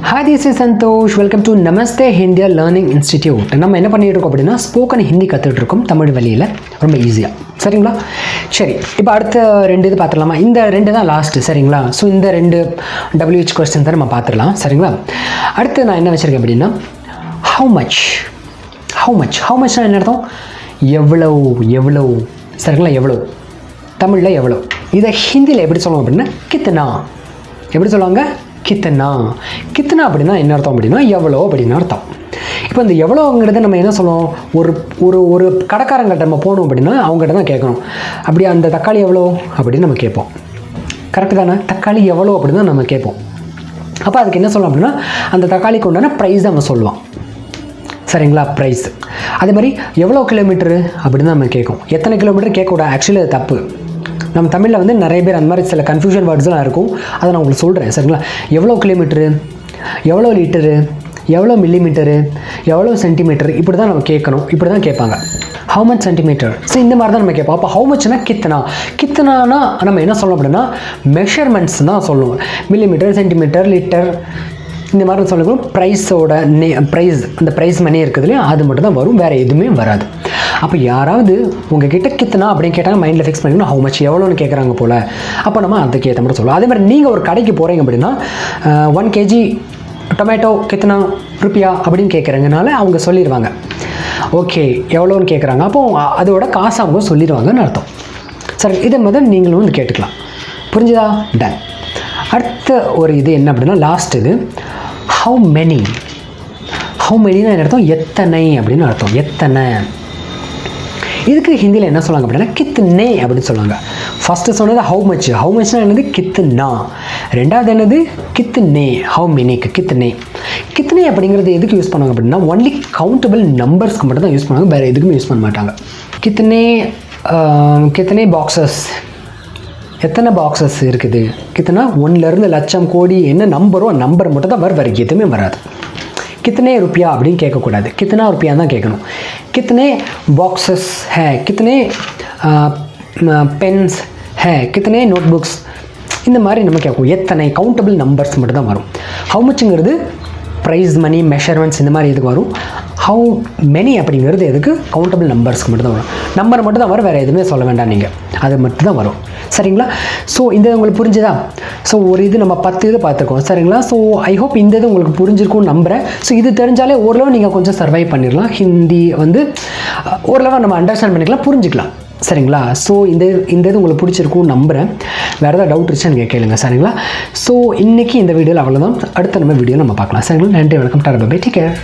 Hi, this is Santosh. Welcome to Namasthey Hindia Learning Institute. நம்ம என்ன பண்ணிட்டு இருக்கோம் அப்படின்னா ஸ்போக்கன் ஹிந்தி கற்றுட்டு இருக்கோம் தமிழ் வழியில் ரொம்ப ஈஸியாக. சரிங்களா? சரி, இப்போ அடுத்த ரெண்டு இது பார்த்துடலாமா? இந்த ரெண்டு தான் லாஸ்ட்டு. சரிங்களா? ஸோ இந்த ரெண்டு WH கொஸ்டின் தான் நம்ம பார்த்துடலாம். சரிங்களா? அடுத்து நான் என்ன வச்சுருக்கேன் அப்படின்னா how muchனா என்ன அர்த்தம்? எவ்வளோ. சரிங்களா? எவ்வளோ தமிழில் எவ்வளோ. இதை ஹிந்தியில் எப்படி சொல்லுவோம் அப்படின்னா கித்தனா. எப்படி சொல்லுவாங்க? கித்தனா அப்படின்னா என்ன அர்த்தம் அப்படின்னா எவ்வளோ அப்படின்னு அர்த்தம். இப்போ இந்த எவ்வளோங்கிறத நம்ம என்ன சொல்லுவோம், ஒரு ஒரு ஒரு கடைக்காரங்கிட்ட நம்ம போகணும் அப்படின்னா அவங்ககிட்ட தான் கேட்கணும். அப்படியே அந்த தக்காளி எவ்வளோ அப்படின்னு நம்ம கேட்போம். கரெக்டு தானே? தக்காளி எவ்வளோ அப்படின்னு தான் நம்ம கேட்போம். அப்போ அதுக்கு என்ன சொல்லலாம் அப்படின்னா அந்த தக்காளிக்கு உண்டான ப்ரைஸ் தான் நம்ம சொல்லுவோம். சரிங்களா? ப்ரைஸ். அதே மாதிரி எவ்வளோ கிலோமீட்டரு அப்படின்னு தான் நம்ம கேட்கும். எத்தனை கிலோமீட்டர் கேட்கக்கூடாது. ஆக்சுவலி அது தப்பு. நம்ம தமிழில் வந்து நிறைய பேர் அந்த மாதிரி சில கன்ஃபியூஷன் வேர்ட்ஸ்லாம் இருக்கும். அதை நான் உங்களுக்கு சொல்கிறேன். சரிங்களா? எவ்வளோ கிலோமீட்டரு, எவ்வளோ லிட்டரு, எவ்வளோ மில்லிமீட்டரு, எவ்வளோ சென்டிமீட்டர், இப்படி தான் நம்ம கேட்கணும். இப்படி தான் கேட்பாங்க. How much centimetre. ஸோ இந்த மாதிரி தான் நம்ம கேட்போம். அப்போ ஹவு மச்னா கித்தனானா நம்ம என்ன சொல்லணும் அப்படின்னா மெஷர்மெண்ட்ஸ் தான் சொல்லுவோம். மில்லிமீட்டர், சென்டிமீட்டர், லிட்டர், இந்த மாதிரி சொல்லணும். ப்ரைஸோட ப்ரைஸ், அந்த ப்ரைஸ் மணி இருக்குது இல்லையா, அது மட்டும் தான் வரும், வேறு எதுவுமே வராது. அப்போ யாராவது உங்ககிட்ட கித்தனா அப்படின்னு கேட்டாங்க மைண்டில் ஃபிக்ஸ் பண்ணிக்கணும். ஹவு மச் எவ்வளோன்னு கேட்குறாங்க போல். அப்போ நம்ம அதுக்கு ஏற்ற மாதிரி சொல்லுவோம். அதே மாதிரி நீங்கள் ஒரு கடைக்கு போகிறீங்க அப்படின்னா 1 kg டொமேட்டோ கித்தனா ருப்பியா அப்படின்னு கேட்குறங்கனால அவங்க சொல்லிடுவாங்க. ஓகே, எவ்வளோன்னு கேட்குறாங்க. அப்போ அதோட காசு அவங்க சொல்லிடுவாங்கன்னு அர்த்தம். சரி, இதை முதல் நீங்களும் வந்து கேட்டுக்கலாம். புரிஞ்சுதா? டன். அடுத்த ஒரு இது என்ன அப்படின்னா லாஸ்ட் இது ஹவு மெனினா என்ன அர்த்தம்? எத்தனை அப்படின்னு அர்த்தம். எத்தனை. இதுக்கு ஹிந்தியில் என்ன சொல்லுவாங்க அப்படின்னா கித்னே அப்படின்னு சொல்லுவாங்க. ஃபஸ்ட்டு சொன்னது ஹவு மச்னா என்னது? கித்னா. ரெண்டாவது என்னது? கித்னே. ஹவு மெனிக்கு கித்னே அப்படிங்கிறது எதுக்கு யூஸ் பண்ணுவாங்க அப்படின்னா ஒன்லி கவுண்டபிள் நம்பர்ஸ்க்கு மட்டும் தான் யூஸ் பண்ணுவாங்க, வேறு எதுக்குமே யூஸ் பண்ண மாட்டாங்க. கித்தனே பாக்ஸஸ், எத்தனை பாக்ஸஸ் இருக்குது. கித்தனா 1லேருந்து லட்சம் கோடி என்ன நம்பரோ நம்பர் மட்டும் தான் வேறு எதுவுமே வராது. கித்தனை ருப்பியா அப்படின்னு கேட்கக்கூடாது. கித்தனா ருப்பியா தான் கேட்கணும். கித்தனை பாக்ஸஸ் ஹே, கித்தனை பென்ஸ் ஹே, கித்தனை நோட்புக்ஸ், இந்த மாதிரி நம்ம கேட்கும். எத்தனை கவுண்டபிள் நம்பர்ஸ் மட்டும் தான் வரும். ஹவு மச்சுங்கிறது ப்ரைஸ் மணி மெஷர்மெண்ட்ஸ் இந்த மாதிரி எதுக்கு வரும். ஹவு மெனி அப்படிங்கிறது எதுக்கு? கவுண்டபிள் நம்பர்ஸ்க்கு மட்டும் தான் வரும். நம்பர் மட்டும் தான் வரும், வேறு எதுவுமே சொல்ல வேண்டாம் நீங்கள், அது மட்டும் தான் வரும். சரிங்களா? ஸோ இந்த உங்களுக்கு புரிஞ்சுதா? ஸோ ஒரு இது நம்ம 10 இது பார்த்துருக்கோம். சரிங்களா? ஸோ ஐ ஹோப் இந்த இது உங்களுக்கு புரிஞ்சிருக்கும்னு நம்புகிறேன். ஸோ இது தெரிஞ்சாலே ஓரளவு நீங்கள் கொஞ்சம் சர்வை பண்ணிடலாம். ஹிந்தி வந்து ஓரளவு நம்ம அண்டர்ஸ்டாண்ட் பண்ணிக்கலாம், புரிஞ்சுக்கலாம். சரிங்களா? ஸோ இந்த இது உங்களுக்கு பிடிச்சிருக்கும்னு நம்புகிறேன். வேறு ஏதாவது டவுட் இருந்துச்சு நீங்கள் கேளுங்க. சரிங்களா? ஸோ இன்றைக்கி இந்த வீடியோவில் அவ்வளோதான். அடுத்த நம்ம வீடியோ நம்ம பார்க்கலாம். சரிங்களா? நன்றி, வணக்கம், டாடா, பை, டேக் கேர்.